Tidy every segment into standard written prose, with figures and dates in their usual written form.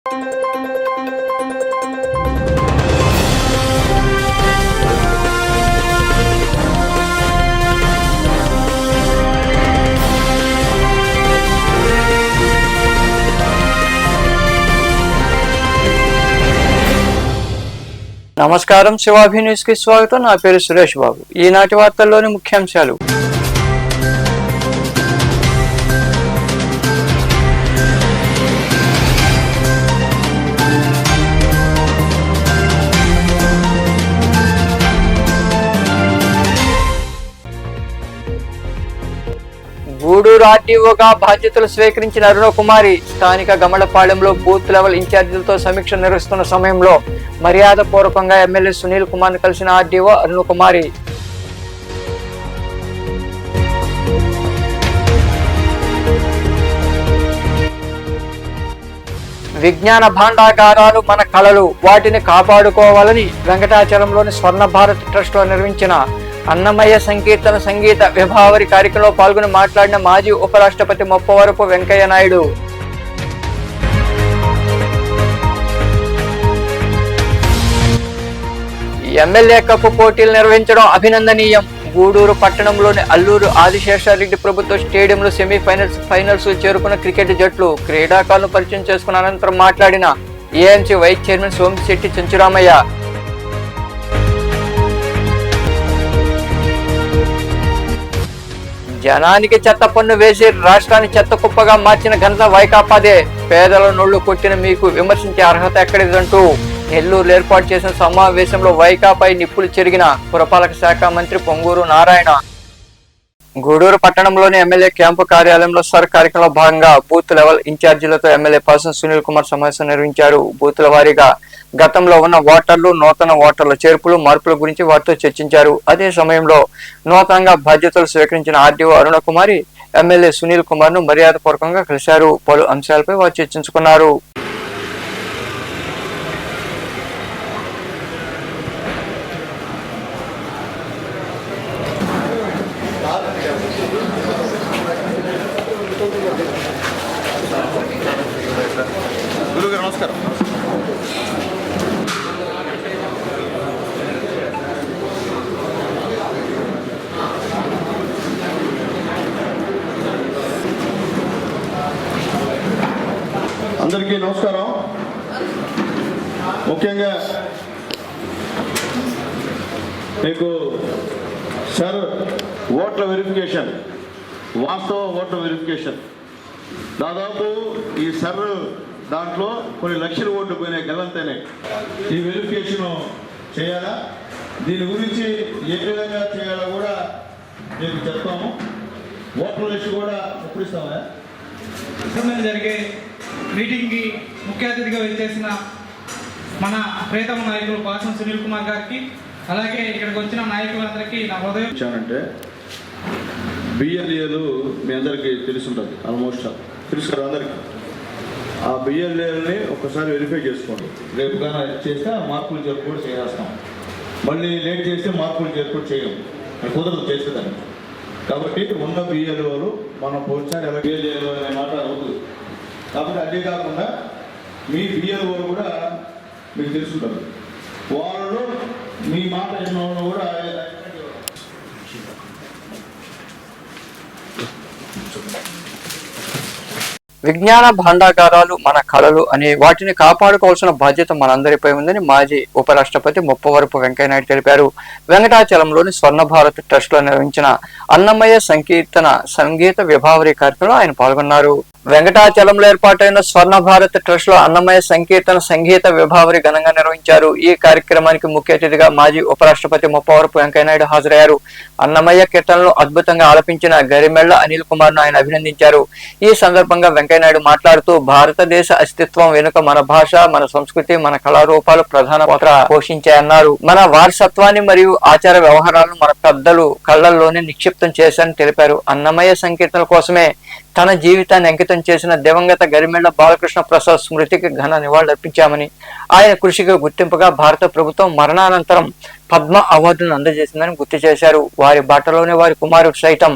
నమస్కారం, శివాభి న్యూస్ కి స్వాగతం. నా పేరు సురేష్ బాబు. ఈనాటి వార్తల్లోని ముఖ్యాంశాలు. గూడూరు ఆర్డీఓగా బాధ్యతలు స్వీకరించిన అరుణకుమారి స్థానిక గమలపాలెంలో బూత్ లెవెల్ ఇన్ఛార్జీలతో సమీక్ష నిర్వహిస్తున్న సమయంలో మర్యాద పూర్వకంగా ఎమ్మెల్యే సునీల్ కుమార్ ను కలిసిన ఆర్డీఓ అరుణకుమారి. విజ్ఞాన భాండాగారాలు మన కళలు, వాటిని కాపాడుకోవాలని వెంకటాచలంలోని స్వర్ణ భారత్ ట్రస్ట్ లో నిర్వహించిన అన్నమయ్య సంకీర్తన సంగీత విభావరి కార్యక్రమంలో పాల్గొని మాట్లాడిన మాజీ ఉపరాష్ట్రపతి మొప్పవరపు వెంకయ్య నాయుడు. ఎమ్మెల్యే కప్ పోటీలు నిర్వహించడం అభినందనీయం. గూడూరు పట్టణంలోని అల్లూరు ఆదిశేషారెడ్డి ప్రభుత్వ స్టేడియంలో ఫైనల్స్ చేరుకున్న క్రికెట్ జట్లు క్రీడాకారులను పరిచయం చేసుకున్న అనంతరం మాట్లాడిన AMC vice chairman Somisetti Chenchuramayya. జనానికి చెత్త పన్ను వేసి రాష్ట్రాన్ని చెత్త కుప్పగా మార్చిన ఘనత వైకాపాదే. పేదల నోళ్లు కొట్టిన మీకు విమర్శించే అర్హత ఎక్కడిదంటూ నెల్లూరు ఏర్పాటు చేసిన సమావేశంలో వైకాపై నిప్పులు చెరిగిన పురపాలక శాఖ మంత్రి పొంగూరు నారాయణ. గూడూరు పట్టణంలోని ఎమ్మెల్యే క్యాంపు కార్యాలయంలో సర్ కార్యక్రమంలో భాగంగా బూత్ లెవెల్ ఇన్ఛార్జీలతో ఎమ్మెల్యే పర్సన్ సునీల్ కుమార్ సమావేశం నిర్వహించారు. బూతుల వారీగా గతంలో ఉన్న ఓటర్లు, నూతన ఓటర్ల చేర్పులు, మార్పుల గురించి వారితో చర్చించారు. అదే సమయంలో నూతనంగా బాధ్యతలు స్వీకరించిన ఆర్డీఓ అరుణకుమారి ఎమ్మెల్యే సునీల్ కుమార్ ను మర్యాదపూర్వకంగా కలిశారు. పలు అంశాలపై వారు చర్చించుకున్నారు. నమస్కారం. అందరికీ నమస్కారం. ముఖ్యంగా మీకు సార్ ఓట్ల వెరిఫికేషన్, వాస్తవ ఓట్ల వెరిఫికేషన్ దాదాపు ఈ సర్ దాంట్లో కొన్ని లక్షల ఓట్లు పోయినాయి గల్లంతనే. ఈ వెరిఫికేషన్ చేయాలా, దీని గురించి ఏ విధంగా చేయాలో కూడా మీకు చెప్తాము. ఓట్ల లిస్టు కూడా ముప్పడిస్తామా. జరిగే మీటింగ్కి ముఖ్య అతిథిగా వచ్చేసిన మన ప్రియతమ నాయకులు పాసం సునీల్ కుమార్ గారికి, అలాగే ఇక్కడికి వచ్చిన నాయకులందరికీ నా హృదయం ఇచ్చానంటే బిఎల్ఏలు మీ అందరికీ తెలుసుంటుంది, ఆల్మోస్ట్ తెలుసు కదా అందరికీ. ఆ బిఎల్ఏలని ఒక్కసారి వెరిఫై చేసుకోండి. రేపు కానీ చేస్తే ఆ మార్పులు చేర్పు కూడా చేసేస్తాం. మళ్ళీ లేట్ చేస్తే మార్పులు చేర్పు కూడా చేయం, కుదరదు చేసేదాన్ని. కాబట్టి ఉన్న బిఎల్ఓలు మనం పోయినసారి ఎలా బిఎల్ఏలు అనే మాట అవుతుంది. కాబట్టి అదే కాకుండా మీ బిఎల్ఓలు కూడా మీకు తెలుసుంటారు. వాళ్ళు మీ మాట ఎన్నో కూడా విజ్ఞాన భాండాగారాలు మన కళలు అని, వాటిని కాపాడుకోవాల్సిన బాధ్యత మనందరిపై ఉందని మాజీ ఉపరాష్ట్రపతి మొప్పవరపు వెంకయ్యనాయుడు తెలిపారు. వెంకటాచలంలోని స్వర్ణ భారత్ ట్రస్ట్ లో నిర్వహించిన అన్నమయ్య సంకీర్తన సంగీత విభావరి కార్యక్రమంలో ఆయన పాల్గొన్నారు. వెంకటాచలంలో ఏర్పాటైన స్వర్ణ భారత్ ట్రస్ట్ లో అన్నమయ్య సంకీర్తన సంగీత విభావరి ఘనంగా నిర్వహించారు. ఈ కార్యక్రమానికి ముఖ్య అతిథిగా మాజీ ఉపరాష్ట్రపతి మొప్పవరపు వెంకయ్యనాయుడు హాజరయ్యారు. అన్నమయ్య కీర్తనలు అద్భుతంగా ఆలపించిన గరిమెళ్ల అనిల్ కుమార్ ను ఆయన అభినందించారు. ఈ సందర్భంగా వెంకయ్యనాయుడు మాట్లాడుతూ భారతదేశ అస్తిత్వం వెనుక మన భాష, మన సంస్కృతి, మన కళారూపాలు ప్రధాన పాత్ర పోషించాయన్నారు. మన వారసత్వాన్ని మరియు ఆచార వ్యవహారాలను మన పెద్దలు కళ్లల్లోనే నిక్షిప్తం చేశారని తెలిపారు. అన్నమయ్య సంకీర్తనల కోసమే తన జీవితాన్ని అంకితం చేసిన దివంగత గరిమెళ్ల బాలకృష్ణ ప్రసాద్ స్మృతికి ఘన నివాళులర్పించామని, ఆయన కృషికి గుర్తింపుగా భారత ప్రభుత్వం మరణానంతరం పద్మ అవార్డును అందజేసిందని గుర్తు చేశారు. వారి బాటలోనే వారి కుమారుడు సైతం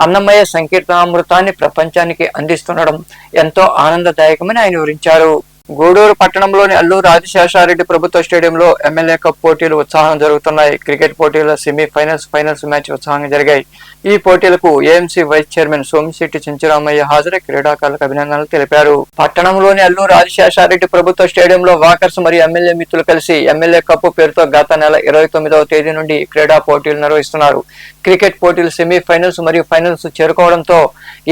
అన్నమయ్య సంకీర్తనామృతాన్ని ప్రపంచానికి అందిస్తుండడం ఎంతో ఆనందదాయకమని ఆయన వివరించారు. గూడూరు పట్టణంలోని అల్లూరు ఆదిశేషారెడ్డి ప్రభుత్వ స్టేడియంలో ఎమ్మెల్యే కప్ పోటీలు ఉత్సాహం జరుగుతున్నాయి. క్రికెట్ పోటీల ఫైనల్స్ మ్యాచ్ ఉత్సాహంగా జరిగాయి. ఈ పోటీలకు AMC vice chairman Somisetti Chenchuramayya హాజరై క్రీడాకారులకు అభినందనలు తెలిపారు. పట్టణంలోని అల్లూరు ఆదిశేషారెడ్డి ప్రభుత్వ స్టేడియంలో వాకర్స్ మరియు ఎమ్మెల్యే మిత్రులు కలిసి ఎమ్మెల్యే కప్ పేరుతో గత నెల 29వ తేదీ నుండి క్రీడా పోటీలు నిర్వహిస్తున్నారు. క్రికెట్ పోటీలు సెమీఫైనల్స్ మరియు ఫైనల్స్ చేరుకోవడంతో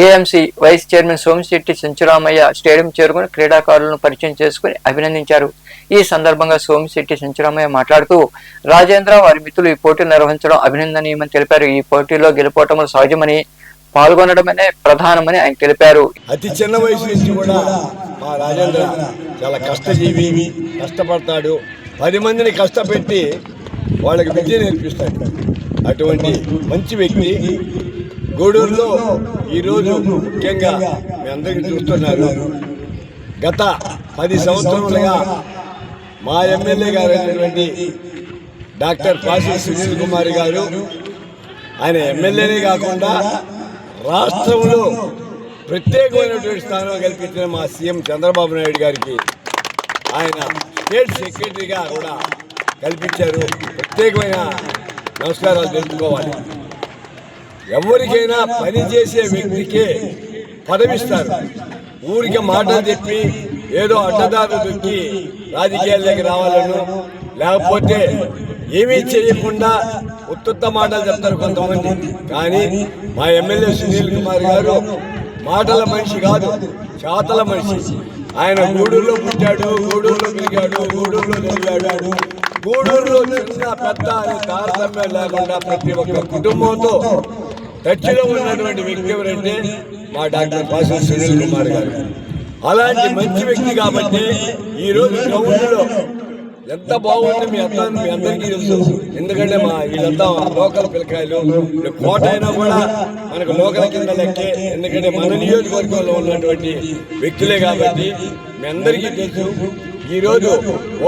AMC vice chairman Somisetti Chenchuramaiah stadium చేరుకుని క్రీడాకారులను పరిచయం చేసుకుని అభినందించారు. ఈ సందర్భంగా సోమిశెట్టి చెంచురామయ్య మాట్లాడుతూ రాజేంద్ర వారి మిత్రులు ఈ పోటీలు నిర్వహించడం అభినందనీయమని తెలిపారు. ఈ పోటీలో గెలుపోవటం సహజమని, పాల్గొనడమనే ప్రధానమని ఆయన తెలిపారు. అతి చిన్న వయసు నుంచి కూడా మా రాజేంద్ర చాలా కష్టజీవి, కష్టపడతాడు. 10 మందిని కష్టపెట్టి వాళ్ళకి విద్య నేర్పిస్తాడు. అటువంటి మంచి వ్యక్తి గూడూరులో ఈరోజు ముఖ్యంగా మీ అందరికీ చూస్తున్నారు. గత 10 సంవత్సరాలుగా మా ఎమ్మెల్యే గారు అయినటువంటి డాక్టర్ పాసి సునీల్ కుమార్ గారు ఆయన ఎమ్మెల్యేనే కాకుండా రాష్ట్రంలో ప్రత్యేకమైనటువంటి స్థానం కల్పించిన మా సీఎం చంద్రబాబు నాయుడు గారికి ఆయన స్టేట్ సెక్రటరీగా కూడా కల్పించారు. ప్రత్యేకమైన నమస్కారాలు తెలుసుకోవాలి. ఎవరికైనా పని చేసే వ్యక్తికే పదవిస్తారు. ఊరికి మాటలు చెప్పి ఏదో అడ్డదారు దొక్కి రాజకీయాల్లోకి రావాలను, లేకపోతే ఏమీ చేయకుండా ఉత్తుత్త మాటలు చెప్తారు కొంతమంది. కానీ మా ఎమ్మెల్యే సునీల్ కుమార్ గారు మాటల మనిషి కాదు, చేతల మనిషి. ఆయన గూడూరులో పుట్టాడు, గూడూరులో పెరిగాడు, గూడూరులో చదివాడు. గూడూరులో చిన్న పెద్ద అనే తారతమ్యం లేకుండా ప్రతి ఒక్క కుటుంబంతో టచ్లో ఉన్నటువంటి వ్యక్తి ఎవరంటే మా డాక్టర్ పాసి సునీల్ కుమార్ గారు. అలాంటి మంచి వ్యక్తి కాబట్టి ఈరోజు గ్రౌండ్లో ఎంత బాగుంది మీ అందరికీ తెలుసు. ఎందుకంటే మా వీళ్ళంతా లోకల్ పిల్లకాయలు. కోట అయినా కూడా మనకు లోకల్ కింద లెక్కే. ఎందుకంటే మన నియోజకవర్గంలో ఉన్నటువంటి వ్యక్తులే కాబట్టి మీ అందరికీ తెలుసు. ఈరోజు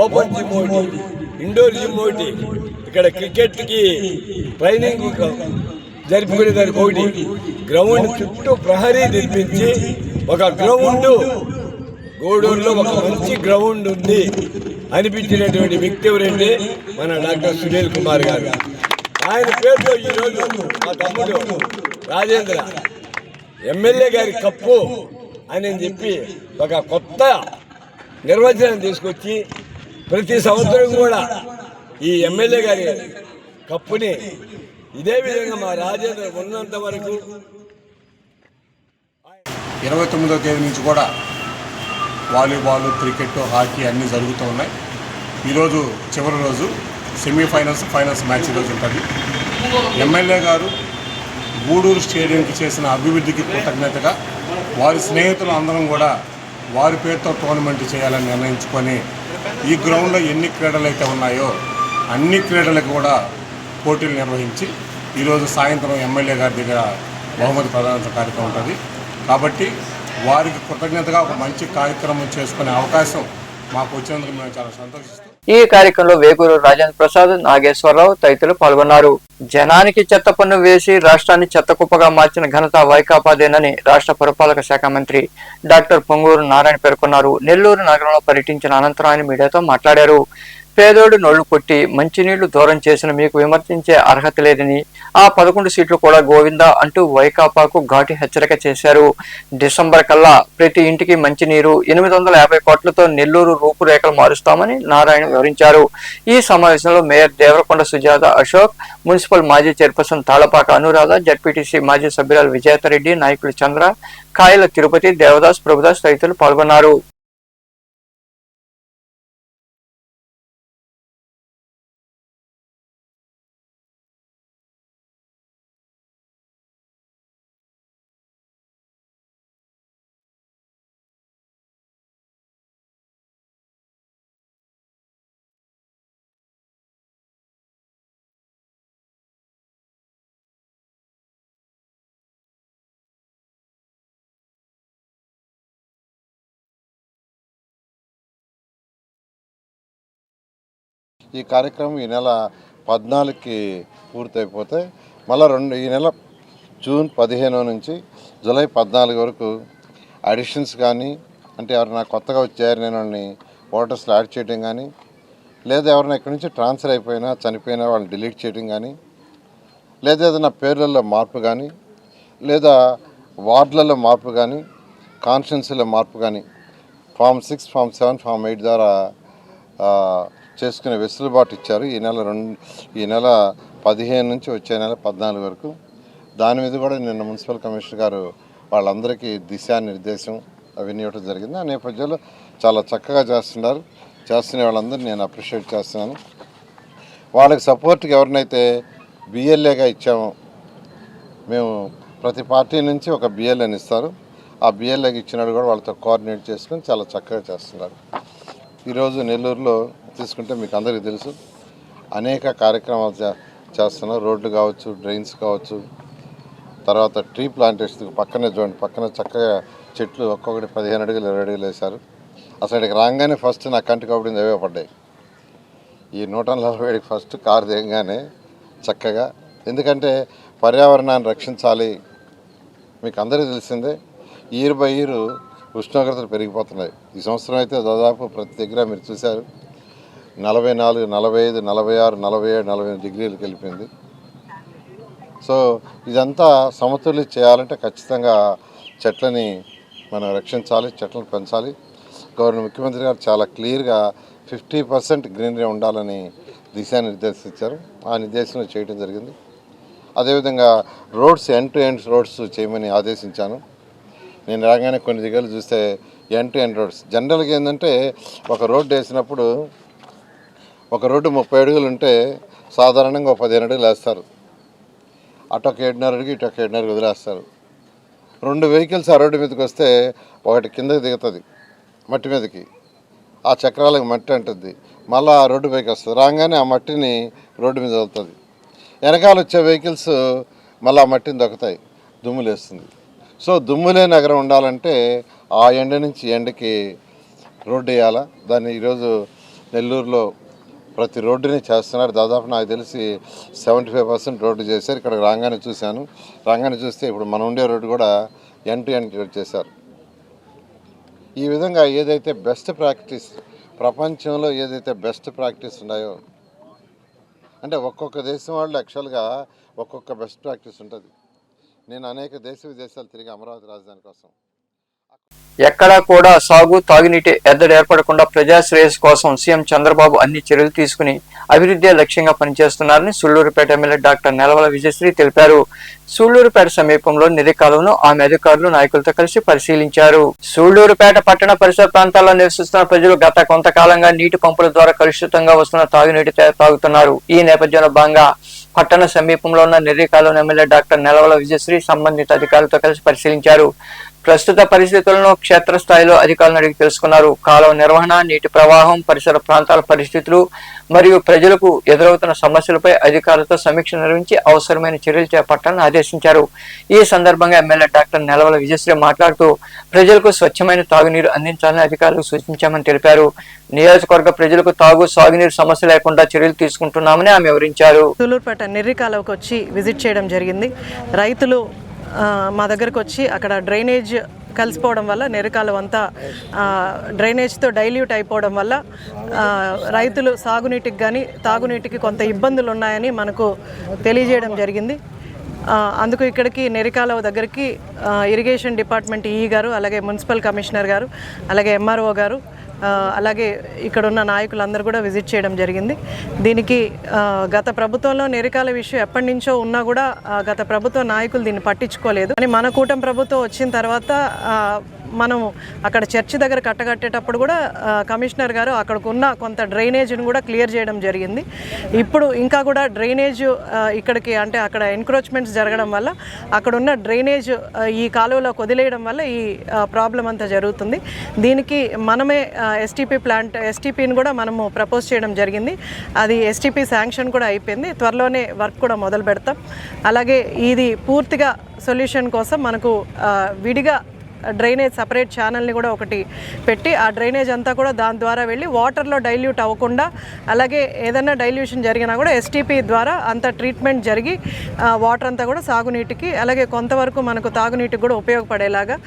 ఓపెన్ జిమ్ ఒకటి, ఇండోర్ జిమ్ ఒకటి, ఇక్కడ క్రికెట్కి ట్రైనింగ్ జరుపుకునేదానికి ఒకటి, గ్రౌండ్ చుట్టూ ప్రహరీ నిర్మించి ఒక గ్రౌండ్ గూడూరులో ఒక మంచి గ్రౌండ్ ఉంది అనిపించినటువంటి వ్యక్తి ఎవరంటే మన డాక్టర్ సునీల్ కుమార్ గారు. ఆయన పేరుతో ఈరోజు మా తమ్ముడు రాజేంద్ర ఎమ్మెల్యే గారి కప్పు అని చెప్పి ఒక కొత్త నిర్వచనం తీసుకొచ్చి ప్రతి సంవత్సరం కూడా ఈ ఎమ్మెల్యే గారి కప్పుని ఇదే విధంగా మా రాజేంద్ర ఉన్నంత వరకు 29వ తేదీ నుంచి కూడా వాలీబాల్, క్రికెట్, హాకీ అన్నీ జరుగుతూ ఉన్నాయి. ఈరోజు చివరి రోజు ఫైనల్స్ మ్యాచ్ ఈరోజు ఉంటుంది. ఎమ్మెల్యే గారు గూడూరు స్టేడియంకి చేసిన అభివృద్ధికి కృతజ్ఞతగా వారి స్నేహితులు అందరం కూడా వారి పేరుతో టోర్నమెంట్ చేయాలని నిర్ణయించుకొని ఈ గ్రౌండ్లో ఎన్ని క్రీడలు అయితే ఉన్నాయో అన్ని క్రీడలకు కూడా పోటీలు నిర్వహించి ఈరోజు సాయంత్రం ఎమ్మెల్యే గారి దగ్గర బహుమతి ప్రదాన కార్యక్రమం ఉంటుంది. కాబట్టి వారికి కృతజ్ఞతగా ఒక మంచి కార్యక్రమం చేసుకునే అవకాశం మాకు వచ్చినందుకు మేము చాలా సంతోషిస్తాం. ఈ కార్యక్రమంలో వేగూరు రాజేంద్ర ప్రసాద్, నాగేశ్వరరావు తదితరులు పాల్గొన్నారు. జనానికి చెత్త పన్ను వేసి రాష్ట్రాన్ని చెత్త కుప్పగా మార్చిన ఘనత వైకాపాదేనని రాష్ట్ర పురపాలక శాఖ మంత్రి డాక్టర్ పొంగూరు నారాయణ పేర్కొన్నారు. నెల్లూరు నగరంలో పర్యటించిన అనంతరం ఆయన మీడియాతో మాట్లాడారు. పేదోడు నోళ్లు కొట్టి మంచినీళ్లు దూరం చేసిన మీకు విమర్శించే అర్హత లేదని, ఆ 11 సీట్లు కూడా గోవిందా అంటూ వైకాపాకు ఘాటు హెచ్చరిక చేశారు. డిసెంబర్ కల్లా ప్రతి ఇంటికి మంచినీరు, 850 కోట్లతో నెల్లూరు రూపురేఖలు మారుస్తామని నారాయణ వివరించారు. ఈ సమావేశంలో మేయర్ దేవరకొండ సుజాత అశోక్, మున్సిపల్ మాజీ చైర్పర్సన్ తాళపాక అనురాధ, జడ్పీటీసీ మాజీ సభ్యురాలు విజేతారెడ్డి, నాయకులు చంద్ర, కాయల తిరుపతి, దేవదాస్, ప్రభుదాస్ తదితరులు పాల్గొన్నారు. ఈ కార్యక్రమం ఈ నెల 14కి పూర్తయిపోతే మళ్ళీ ఈ నెల జూన్ 15 నుంచి జూలై 14 వరకు అడిషన్స్ కానీ అంటే ఎవరైనా కొత్తగా వచ్చారనే వాళ్ళని ఓటర్స్లో యాడ్ చేయడం కానీ, లేదా ఎవరైనా ఇక్కడి నుంచి ట్రాన్స్ఫర్ అయిపోయినా చనిపోయినా వాళ్ళని డిలీట్ చేయడం కానీ, లేదా ఏదైనా పేర్లలో మార్పు కానీ, లేదా వార్డులలో మార్పు కానీ, కాన్స్టిట్యున్సీలో మార్పు కానీ ఫామ్ 6, ఫామ్ 7, ఫామ్ 8 ద్వారా చేసుకునే వెసులుబాటు ఇచ్చారు. ఈ నెల 15 నుంచి వచ్చే నెల 14 వరకు. దాని మీద కూడా నిన్న మున్సిపల్ కమిషనర్ గారు వాళ్ళందరికీ దిశానిర్దేశం అవన్నీ ఇవ్వడం జరిగింది. ఆ నేపథ్యంలో చాలా చక్కగా చేస్తున్న వాళ్ళందరూ నేను అప్రిషియేట్ చేస్తున్నాను. వాళ్ళకి సపోర్ట్కి ఎవరినైతే బిఎల్ఏగా ఇచ్చామో, మేము ప్రతి పార్టీ నుంచి ఒక బిఎల్ఏని ఇస్తారు. ఆ బిఎల్ఏకి ఇచ్చినాడు కూడా వాళ్ళతో కోఆర్డినేట్ చేసుకుని చాలా చక్కగా చేస్తున్నారు. ఈరోజు నెల్లూరులో తీసుకుంటే మీకు అందరికీ తెలుసు, అనేక కార్యక్రమాలు చేస్తున్నారు. రోడ్లు కావచ్చు, డ్రైన్స్ కావచ్చు, తర్వాత ట్రీ ప్లాంటేషన్ పక్కనే చూడండి, పక్కన చక్కగా చెట్లు ఒక్కొక్కటి 15 అడుగులు 20 అడుగులు వేశారు. అసలు ఇక్కడికి రాగానే ఫస్ట్ నా కంటికి అప్పుడు అవే పడ్డాయి. ఈ 147కి ఫస్ట్ కారు దిగగానే చక్కగా, ఎందుకంటే పర్యావరణాన్ని రక్షించాలి. మీకు అందరికీ తెలిసిందే, ఇయర్ బై ఇయర్ ఉష్ణోగ్రతలు పెరిగిపోతున్నాయి. ఈ సంవత్సరం అయితే దాదాపు ప్రతి దగ్గర మీరు చూశారు 44, 45, 46, 47, 48 డిగ్రీలకు వెళ్ళిపోయింది. సో ఇదంతా సమతుల్యం చేయాలంటే ఖచ్చితంగా చెట్లని మనం రక్షించాలి, చెట్లను పెంచాలి. ముఖ్యమంత్రి గారు చాలా క్లియర్గా 50% గ్రీనరీ ఉండాలని దిశానిర్దేశించారు. ఆ నిర్దేశం చేయడం జరిగింది. అదేవిధంగా roads end to end roads చేయమని ఆదేశించాను. నేను రాగానే కొన్ని దగ్గరలు చూస్తే ఎండ్ టు ఎండ్ రోడ్స్ జనరల్గా ఏంటంటే, ఒక రోడ్డు వేసినప్పుడు ఒక రోడ్డు 30 అడుగులు ఉంటే సాధారణంగా 15 అడుగులు వేస్తారు. అటు ఒక 7.5 అడుగు, ఇటు ఒక 7.5 అడుగు వదిలేస్తారు. 2 వెహికల్స్ ఆ రోడ్డు మీదకి వస్తే ఒకటి కిందకి దిగుతుంది మట్టి మీదకి, ఆ చక్రాలకు మట్టి అంటుంది, మళ్ళీ ఆ రోడ్డు పైకి వస్తుంది. రాగానే ఆ మట్టిని రోడ్డు మీద వదులుతుంది. వెనకాల వచ్చే వెహికల్స్ మళ్ళీ ఆ మట్టిని దొక్కుతాయి, దుమ్ములు వేస్తుంది. సో దుమ్ములే నగరం ఉండాలంటే ఆ ఎండ నుంచి ఎండకి రోడ్డు వేయాలా. దాన్ని ఈరోజు నెల్లూరులో ప్రతి రోడ్డుని చేస్తున్నారు. దాదాపు నాకు తెలిసి 75% రోడ్డు చేశారు. ఇక్కడ రాగానే చూశాను. రాగానే చూస్తే ఇప్పుడు మనం ఉండే రోడ్డు కూడా ఎండ్ టు ఎండ్ చేశారు. ఈ విధంగా ఏదైతే బెస్ట్ ప్రాక్టీస్, ప్రపంచంలో ఏదైతే బెస్ట్ ప్రాక్టీస్ ఉన్నాయో, అంటే ఒక్కొక్క దేశం వాళ్ళు యాక్చువల్గా ఒక్కొక్క బెస్ట్ ప్రాక్టీస్ ఉంటుంది. నేను అనేక దేశ విదేశాలు తిరిగి అమరావతి రాజధాని కోసం. ఎక్కడా కూడా సాగు, తాగునీటి ఎద్దడి ఏర్పడకుండా ప్రజా శ్రేయస్సు కోసం సీఎం చంద్రబాబు అన్ని చర్యలు తీసుకుని అభివృద్ధి లక్ష్యంగా పనిచేస్తున్నారని సూళ్లూరుపేట ఎమ్మెల్యే డాక్టర్ నెలవల విజయశ్రీ తెలిపారు. సూళ్లూరుపేట సమీపంలో నది కాలువను ఆమె అధికారులు నాయకులతో కలిసి పరిశీలించారు. సూళ్లూరుపేట పట్టణ పరిసర ప్రాంతాల్లో నివసిస్తున్న ప్రజలు గత కొంతకాలంగా నీటి పంపుల ద్వారా కలుషితంగా వస్తున్న తాగునీటి తాగుతున్నారు. ఈ నేపథ్యంలో భాగంగా పట్టణ సమీపంలో ఉన్న నది కాలువను ఎమ్మెల్యే డాక్టర్ నెలవల విజయశ్రీ సంబంధిత అధికారులతో కలిసి పరిశీలించారు. ప్రస్తుత పరిస్థితులను క్షేత్రస్థాయిలో అధికారులను అడిగి తెలుసుకున్నారు. కాలువ నిర్వహణ, నీటి ప్రవాహం, పరిసర ప్రాంతాల పరిస్థితులు మరియు ప్రజలకు ఎదురవుతున్న సమస్యలపై అధికారులతో సమీక్ష నిర్వహించి అవసరమైన చర్యలు చేపట్టాలని ఆదేశించారు. ఈ సందర్భంగా ఎమ్మెల్యే డాక్టర్ నెలవల విజయశ్రీ మాట్లాడుతూ ప్రజలకు స్వచ్ఛమైన తాగునీరు అందించాలని అధికారులకు సూచించామని తెలిపారు. నియోజకవర్గ ప్రజలకు తాగు, సాగునీరు సమస్య లేకుండా చర్యలు తీసుకుంటున్నామని ఆమె వివరించారు. సూళ్లూరుపేట నెర్రి కాలువకు వచ్చి విజిట్ చేయడం జరిగింది. రైతులు మా దగ్గరకు వచ్చి అక్కడ డ్రైనేజ్ కలిసిపోవడం వల్ల నెరకాలం అంతా డ్రైనేజ్తో డైల్యూట్ అయిపోవడం వల్ల రైతులు సాగునీటికి కానీ తాగునీటికి కొంత ఇబ్బందులు ఉన్నాయని మనకు తెలియజేయడం జరిగింది. అందుకు ఇక్కడికి నెరికాలవ దగ్గరికి ఇరిగేషన్ డిపార్ట్మెంట్ ఈఈ గారు, అలాగే మున్సిపల్ కమిషనర్ గారు, అలాగే ఎంఆర్ఓ గారు, అలాగే ఇక్కడున్న నాయకులందరూ కూడా విజిట్ చేయడం జరిగింది. దీనికి గత ప్రభుత్వంలో నెరికాల విషయం ఎప్పటి నుంచో ఉన్నా కూడా గత ప్రభుత్వ నాయకులు దీన్ని పట్టించుకోలేదు. కానీ మన కూటమి ప్రభుత్వం వచ్చిన తర్వాత మనం అక్కడ చర్చి దగ్గర కట్టగట్టేటప్పుడు కూడా కమిషనర్ గారు అక్కడికి ఉన్న కొంత డ్రైనేజ్ను కూడా క్లియర్ చేయడం జరిగింది. ఇప్పుడు ఇంకా కూడా డ్రైనేజ్ ఇక్కడికి అంటే అక్కడ ఎన్క్రోచ్మెంట్స్ జరగడం వల్ల అక్కడ ఉన్న డ్రైనేజ్ ఈ కాలువలో వదిలేయడం వల్ల ఈ ప్రాబ్లం అంతా జరుగుతుంది. దీనికి మనమే ఎస్టీపీని కూడా మనము ప్రపోజ్ చేయడం జరిగింది. అది ఎస్టీపీ శాంక్షన్ కూడా అయిపోయింది. త్వరలోనే వర్క్ కూడా మొదలు పెడతాం. అలాగే ఇది పూర్తిగా సొల్యూషన్ కోసం మనకు విడిగా డ్రైనేజ్ సపరేట్ ఛానల్ని కూడా ఒకటి పెట్టి ఆ డ్రైనేజ్ అంతా కూడా దాని ద్వారా వెళ్ళి వాటర్లో డైల్యూట్ అవ్వకుండా, అలాగే ఏదైనా డైల్యూషన్ జరిగినా కూడా ఎస్టీపీ ద్వారా అంత ట్రీట్మెంట్ జరిగి వాటర్ అంతా కూడా సాగునీటికి, అలాగే కొంతవరకు మనకు తాగునీటికి కూడా ఉపయోగపడేలాగా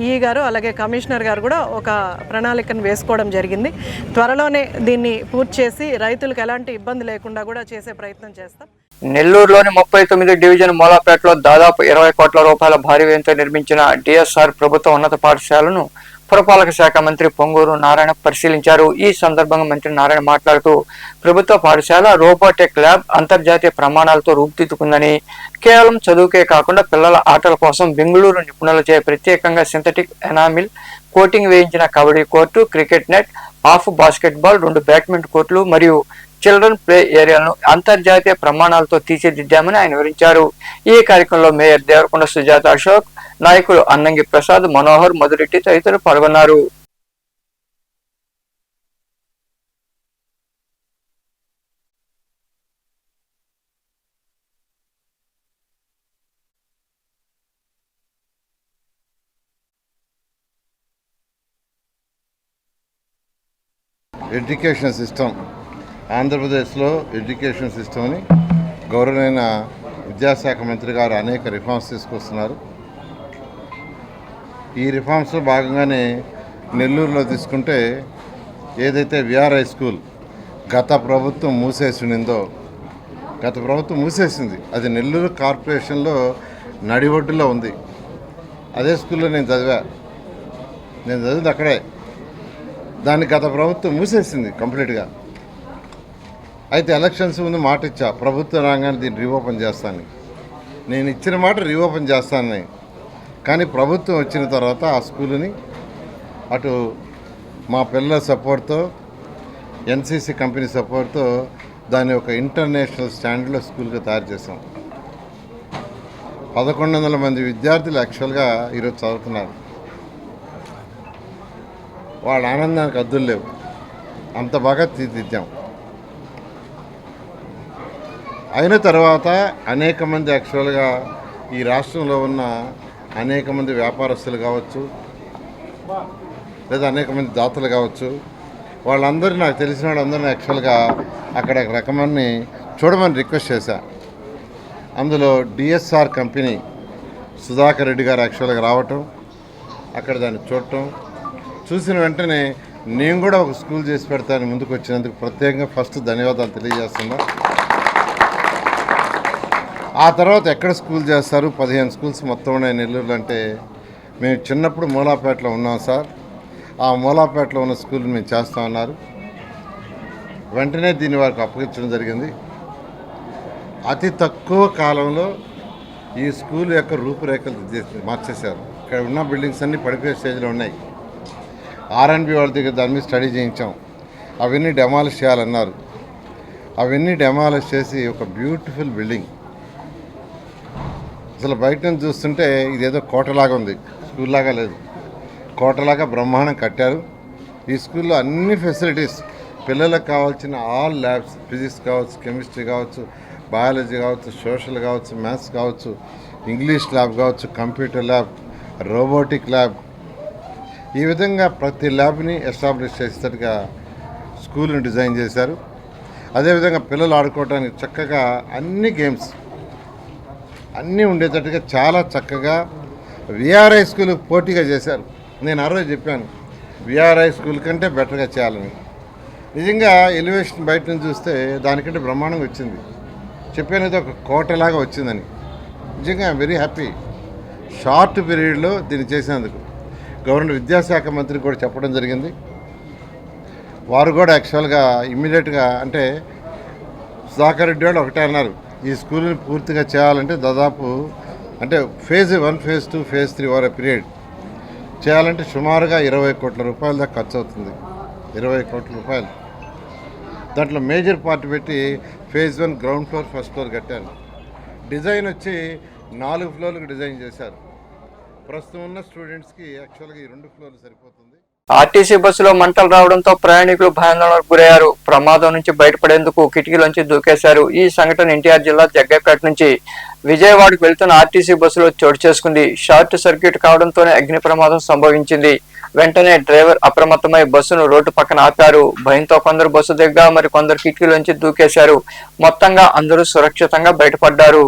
ఈఈ గారు అలాగే కమిషనర్ గారు కూడా ఒక ప్రణాళికను వేసుకోవడం జరిగింది. త్వరలోనే దీన్ని పూర్తి చేసి రైతులకు ఎలాంటి ఇబ్బంది లేకుండా కూడా చేసే ప్రయత్నం చేస్తాం. నెల్లూరులోని 39 డివిజన్ మూలాపేటలో దాదాపు 20 కోట్ల రూపాయల భారీ వ్యయంతో నిర్మించిన డిఎస్ఆర్ ప్రభుత్వ ఉన్నత పాఠశాలను పురపాలక శాఖ మంత్రి పొంగూరు నారాయణ పరిశీలించారు. ఈ సందర్భంగా మంత్రి నారాయణ మాట్లాడుతూ ప్రభుత్వ పాఠశాల రోబోటిక్ ల్యాబ్ అంతర్జాతీయ ప్రమాణాలతో రూపుదిద్దుకుందని, కేవలం చదువుకే కాకుండా పిల్లల ఆటల కోసం బెంగళూరు నిపుణులచే ప్రత్యేకంగా సింథటిక్ ఎనామిల్ కోటింగ్ వేయించిన kabaddi court, cricket net, half basketball, 2 badminton కోర్టులు మరియు చిల్డ్రన్ ప్లే ఏరియాలను అంతర్జాతీయ ప్రమాణాలతో తీర్చిదిద్దామని ఆయన వివరించారు. ఈ కార్యక్రమంలో మేయర్ దేవరకొండ సుజాత అశోక్, నాయకులు అన్నంగి ప్రసాద్, మనోహర్, మధురెడ్డి తదితరులు పాల్గొన్నారు. ఎడ్యుకేషన్ సిస్టమ్, ఆంధ్రప్రదేశ్లో ఎడ్యుకేషన్ సిస్టమ్ని గౌరవనీయ విద్యాశాఖ మంత్రి గారు అనేక రిఫార్మ్స్ తీసుకొస్తున్నారు. ఈ రిఫార్మ్స్లో భాగంగానే నెల్లూరులో తీసుకుంటే ఏదైతే విఆర్ హై స్కూల్ గత ప్రభుత్వం మూసేసిందో, గత ప్రభుత్వం మూసేసింది, అది నెల్లూరు కార్పొరేషన్లో నడిఒడ్డులో ఉంది. అదే స్కూల్లో నేను చదివింది అక్కడే. దాన్ని గత ప్రభుత్వం మూసేసింది కంప్లీట్గా. అయితే ఎలక్షన్స్ ముందు మాట ఇచ్చా, ప్రభుత్వ రంగాన్ని దీన్ని రీఓపెన్ చేస్తాను. నేను ఇచ్చిన మాట రీఓపెన్ చేస్తానని. కానీ ప్రభుత్వం వచ్చిన తర్వాత ఆ స్కూల్ని అటు మా పిల్లల సపోర్ట్తో, ఎన్సీసీ కంపెనీ సపోర్ట్తో దాన్ని ఒక ఇంటర్నేషనల్ స్టాండర్డ్లో స్కూల్గా తయారు చేసాం. 1100 మంది విద్యార్థులు యాక్చువల్గా ఈరోజు చదువుతున్నారు. వాళ్ళ ఆనందానికి అద్దులు లేవు, అంత బాగా తీర్చిదిద్దాం. అయిన తర్వాత అనేక మంది యాక్చువల్గా ఈ రాష్ట్రంలో ఉన్న అనేక మంది వ్యాపారస్తులు కావచ్చు, లేదా అనేక మంది దాతలు కావచ్చు, వాళ్ళందరూ నాకు తెలిసిన వాళ్ళందరినీ యాక్చువల్గా అక్కడ రకమాన్ని చూడమని రిక్వెస్ట్ చేశా. అందులో డిఎస్ఆర్ కంపెనీ సుధాకర్ రెడ్డి గారు యాక్చువల్గా రావటం, అక్కడ దాన్ని చూడటం, చూసిన వెంటనే నేను కూడా ఒక స్కూల్ చేసి పెడతాను ముందుకు వచ్చినందుకు ప్రత్యేకంగా ఫస్ట్ ధన్యవాదాలు తెలియజేస్తున్నా. ఆ తర్వాత ఎక్కడ స్కూల్ చేస్తారు? 15 స్కూల్స్ మొత్తం ఉన్నాయి నెల్లూరులో. అంటే మేము చిన్నప్పుడు మూలాపేటలో ఉన్నాం సార్, ఆ మూలాపేటలో ఉన్న స్కూల్ మేము చేస్తామన్నారు. వెంటనే దీన్ని వారికి అప్పగించడం జరిగింది. అతి తక్కువ కాలంలో ఈ స్కూల్ యొక్క రూపురేఖలు మార్చేశారు. ఇక్కడ ఉన్న బిల్డింగ్స్ అన్నీ పడిపోయే స్టేజ్లో ఉన్నాయి. ఆర్ఎండ్బి వాళ్ళ దగ్గర దాని మీద స్టడీ చేయించాం. అవన్నీ డెమాలిష్ చేయాలన్నారు. అవన్నీ డెమాలిష్ చేసి ఒక బ్యూటిఫుల్ బిల్డింగ్, అసలు బయట నుంచి చూస్తుంటే ఇదేదో కోటలాగా ఉంది, స్కూల్ లాగా లేదు, కోటలాగా బ్రహ్మాండం కట్టారు. ఈ స్కూల్లో అన్ని ఫెసిలిటీస్, పిల్లలకు కావాల్సిన ఆల్ ల్యాబ్స్, ఫిజిక్స్ కావచ్చు, కెమిస్ట్రీ కావచ్చు, బయాలజీ కావచ్చు, సోషల్ కావచ్చు, మ్యాథ్స్ కావచ్చు, ఇంగ్లీష్ ల్యాబ్ కావచ్చు, కంప్యూటర్ ల్యాబ్, రోబోటిక్ ల్యాబ్, ఈ విధంగా ప్రతి ల్యాబ్ని ఎస్టాబ్లిష్ చేసేటట్టుగా స్కూల్ని డిజైన్ చేశారు. అదేవిధంగా పిల్లలు ఆడుకోవడానికి చక్కగా అన్ని గేమ్స్ అన్నీ ఉండేటట్టుగా చాలా చక్కగా విఆర్ హై స్కూల్ పోటీగా చేశారు. నేను ఆ రోజు చెప్పాను విఆర్ హై స్కూల్ కంటే బెటర్గా చేయాలని. నిజంగా ఎలివేషన్ బయట నుంచి చూస్తే దానికంటే బ్రహ్మాండంగా వచ్చింది. చెప్పాను ఇది ఒక కోటలాగా వచ్చిందని. నిజంగా ఐఎమ్ వెరీ హ్యాపీ. షార్ట్ పీరియడ్లో దీన్ని చేసినందుకు గవర్నర్ విద్యాశాఖ మంత్రికి కూడా చెప్పడం జరిగింది. వారు కూడా యాక్చువల్గా ఇమ్మీడియట్గా, అంటే సుధాకర్ రెడ్డి వాళ్ళు ఒకటే అన్నారు, ఈ స్కూల్ని పూర్తిగా చేయాలంటే దాదాపు అంటే phase 1, phase 2, phase 3 over period చేయాలంటే సుమారుగా 20 కోట్ల రూపాయల దాకా ఖర్చు అవుతుంది. 20 కోట్ల రూపాయలు. దాంట్లో మేజర్ పార్ట్ పెట్టి phase 1 ground floor, first floor కట్టాను. డిజైన్ వచ్చి 4 ఫ్లోర్లకు డిజైన్ చేశారు. ప్రస్తుతం ఉన్న స్టూడెంట్స్కి యాక్చువల్గా ఈ 2 ఫ్లోర్లు సరిపోతుంది. ఆర్టీసీ బస్సులో మంటలు రావడంతో ప్రయాణికులు భయాందోళనకు గురయ్యారు. ప్రమాదం నుంచి బయటపడేందుకు కిటికీలోంచి దూకేశారు. ఈ సంఘటన ఎన్టీఆర్ జిల్లా జగ్గైపేట నుంచి విజయవాడకు వెళ్తున్న ఆర్టీసీ బస్సులో చోటు చేసుకుంది. షార్ట్ సర్క్యూట్ కావడంతోనే అగ్ని ప్రమాదం సంభవించింది. వెంటనే డ్రైవర్ అప్రమత్తమై బస్సును రోడ్డు పక్కన ఆపారు. భయంతో కొందరు బస్సు దిగ్గా మరి కొందరు కిటికీలోంచి దూకేశారు. మొత్తంగా అందరూ సురక్షితంగా బయటపడ్డారు.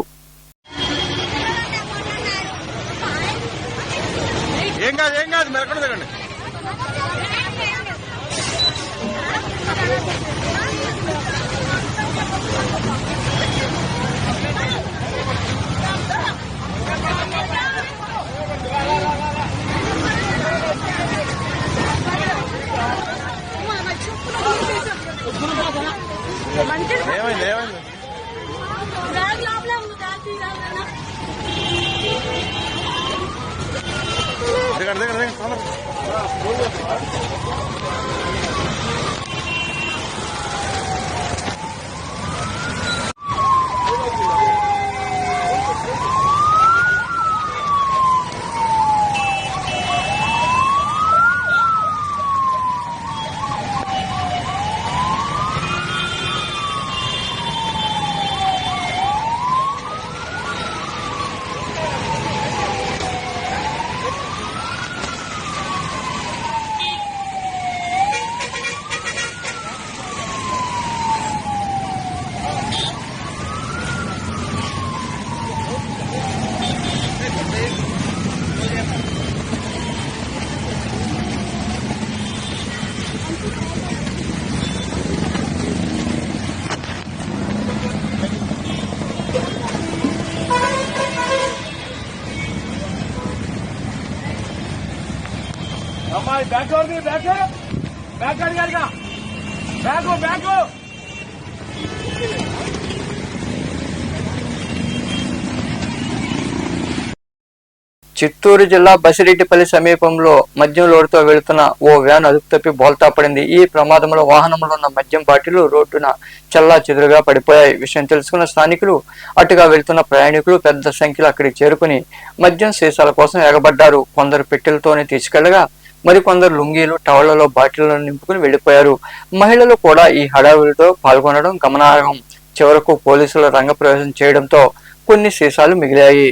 చిత్తూరు జిల్లా బసిరెడ్డిపల్లి సమీపంలో మద్యం లోడుతో వెళుతున్న ఓ వ్యాన్ అదుపు తప్పి బోల్తా పడింది. ఈ ప్రమాదంలో వాహనంలో ఉన్న మద్యం బాటిల్ రోడ్డున చల్లా చెదురుగా పడిపోయాయి. విషయం తెలుసుకున్న స్థానికులు అటుగా వెళ్తున్న ప్రయాణికులు పెద్ద సంఖ్యలో అక్కడికి చేరుకుని మద్యం సీసాల కోసం ఎగబడ్డారు. కొందరు పెట్టెలతోనే తీసుకెళ్లగా మరికొందరు లుంగీలు టవళ్లలో బాటిళ్లను నింపుకుని వెళ్లిపోయారు. మహిళలు కూడా ఈ హడావిడితో పాల్గొనడం గమనార్హం. చివరకు పోలీసుల రంగప్రవేశం చేయడంతో కొన్ని సీసాలు మిగిలాయి.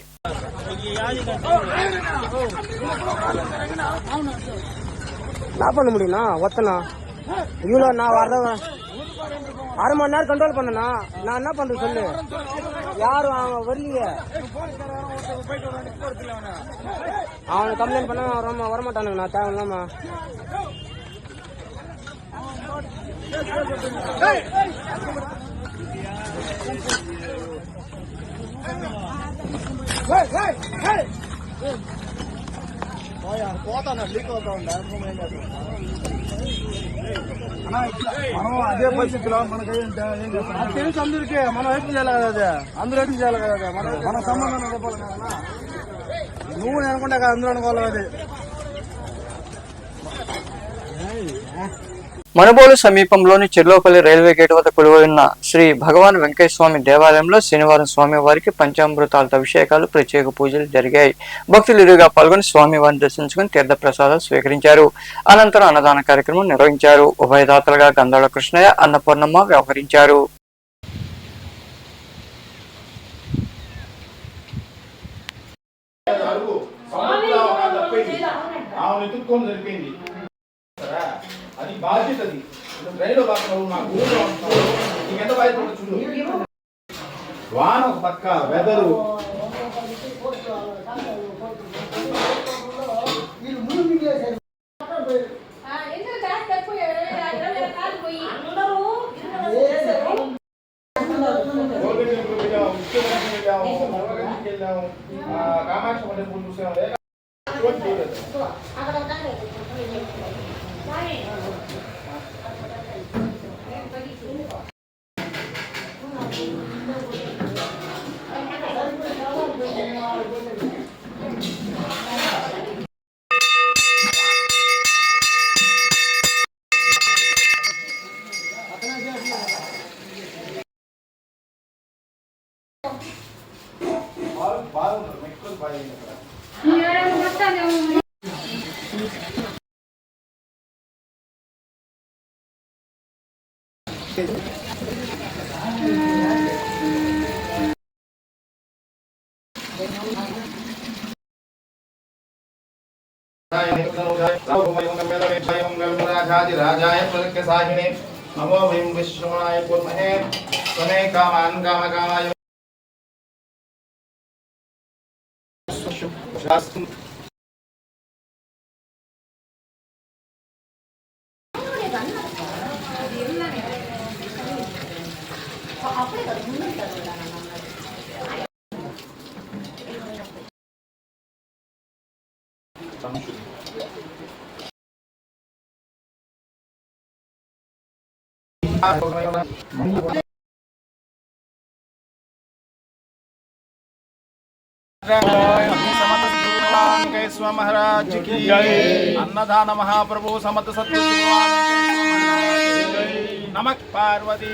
பண்ண முடியும்ண்ணா ஒத்தனா இவ்வளோ நான் வர்ற 6 மணி நேரம் கண்ட்ரோல் பண்ணனா நான் என்ன பண்றது சொல்லு யாரும் அவங்க வரலையே அவனை கம்ப்ளைண்ட் பண்ண வரமாட்டானுங்கண்ணா தேவையில்லாம అదే పరిస్థితిలో మనకి తెలుసు అందరికీ మనం ఏం చేయాలి కదా అదే అందరూ ఏం చేయాలి కదా మన సంబంధం చెప్పాలి కదా నువ్వు అనుకుంటా కదా అందరూ అనుకోవాలి అది. మనుబోలు సమీపంలోని చెర్లోపల్లి రైల్వే గేట్ వద్ద కొలువై ఉన్న శ్రీ భగవాన్ వెంకయ్య స్వామి దేవాలయంలో శనివారం స్వామివారికి పంచామృతాలతో అభిషేకాలు, ప్రత్యేక పూజలు జరిగాయి. భక్తులు ఇరుగా పాల్గొని స్వామివారిని దర్శించుకుని తీర్థ ప్రసాదాలు స్వీకరించారు. అనంతరం అన్నదాన కార్యక్రమం నిర్వహించారు. ఉభయదాతలుగా గంధాళ కృష్ణయ్య, అన్నపూర్ణమ్మ వ్యవహరించారు. అది బాధ్యత. అది రైలు నాకు ఎంత బాధ్యత చూడు. వాన ఒక పక్క వెదరు కామాక్షి మధ్య పూజ చూసాము. బాగుంటుంది ఎక్కువ బాగా नमो वयं विश्वनाय कुर्महे स्वमे कामान् कामकामाय शास्त्रं महाराज की अन्नदान महाप्रभु समत सत्य नमक पार्वती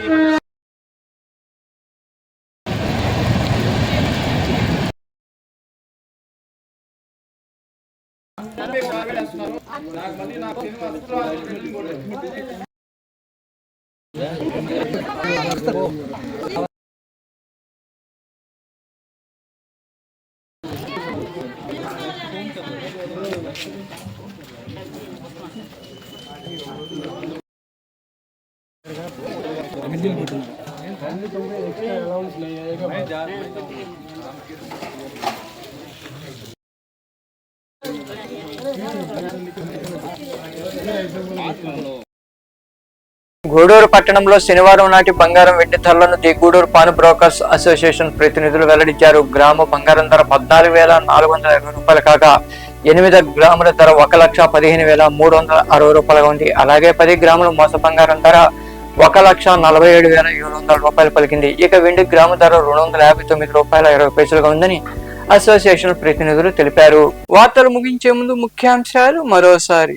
గూడూరు పట్టణంలో శనివారం నాటి బంగారం వెండి ధరలను the Gudur pawn brokers association ప్రతినిధులు వెల్లడించారు. గ్రాము బంగారం ధర 14,420 రూపాయలు కాగా 8 గ్రాముల ధర 1,15,360 రూపాయలుగా ఉంది. అలాగే 10 గ్రాముల మోస బంగారం ధర 1,47,700 రూపాయలు పలికింది. ఇక వెండి గ్రాము ధర 259 రూపాయల 20 పైసలుగా ఉందని అసోసియేషన్ ప్రతినిధులు తెలిపారు. వార్తలు ముగించే ముందు ముఖ్యాంశాలు మరోసారి.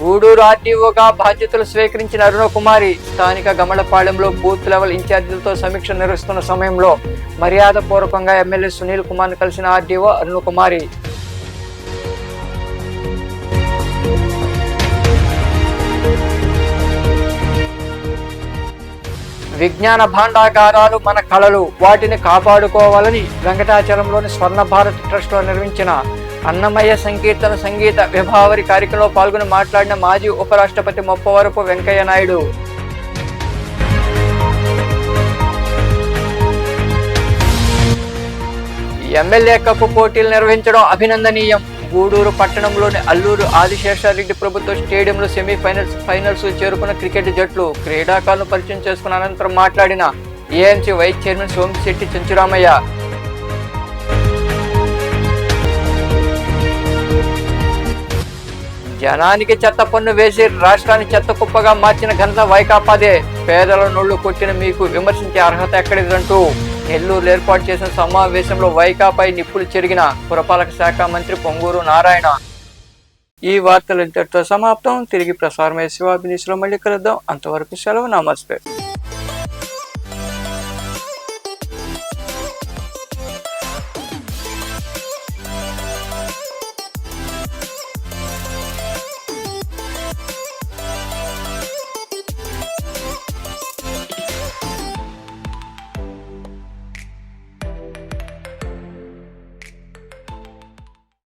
గూడూరు ఆర్టీఓగా బాధ్యతలు స్వీకరించిన అరుణకుమారి స్థానిక గమలపాలెంలో బూత్ లెవెల్ ఇన్ఛార్జీలతో సమీక్ష నిర్వహిస్తున్న సమయంలో మర్యాద పూర్వకంగా ఎమ్మెల్యే సునీల్ కుమార్ ను కలిసిన ఆర్టీఓ అరుణకుమారి. విజ్ఞాన భాండాగారాలు మన కళలు, వాటిని కాపాడుకోవాలని వెంకటాచలంలోని స్వర్ణ భారత్ ట్రస్ట్ లో నిర్మించిన అన్నమయ్య సంకీర్తన సంగీత విభావరి కార్యక్రమంలో పాల్గొని మాట్లాడిన మాజీ ఉపరాష్ట్రపతి మొప్పవరపు వెంకయ్య నాయుడు. ఎమ్మెల్యే కప్పు పోటీలు నిర్వహించడం అభినందనీయం. గూడూరు పట్టణంలోని అల్లూరు ఆదిశేషారెడ్డి ప్రభుత్వ స్టేడియంలో ఫైనల్స్ చేరుకున్న క్రికెట్ జట్లు క్రీడాకారులను పరిచయం చేసుకున్న అనంతరం మాట్లాడిన AMC vice chairman Somisetti Chenchuramayya. జనానికి చెత్త పన్ను వేసి రాష్ట్రాన్ని చెత్త కుప్పగా మార్చిన ఘనత వైకాపాదే. పేదల నోళ్లు కొట్టిన మీకు విమర్శించే అర్హత ఎక్కడిదంటూ నెల్లూరు ఏర్పాటు చేసిన సమావేశంలో వైకాపై నిప్పులు చెరిగిన పురపాలక శాఖ మంత్రి పొంగూరు నారాయణ. ఈ వార్తలు ఇంతటితో సమాప్తం. తిరిగి ప్రసారమయ్యే శివాభినిస్లో మళ్ళీ కలుద్దాం. అంతవరకు సెలవు. నమస్తే.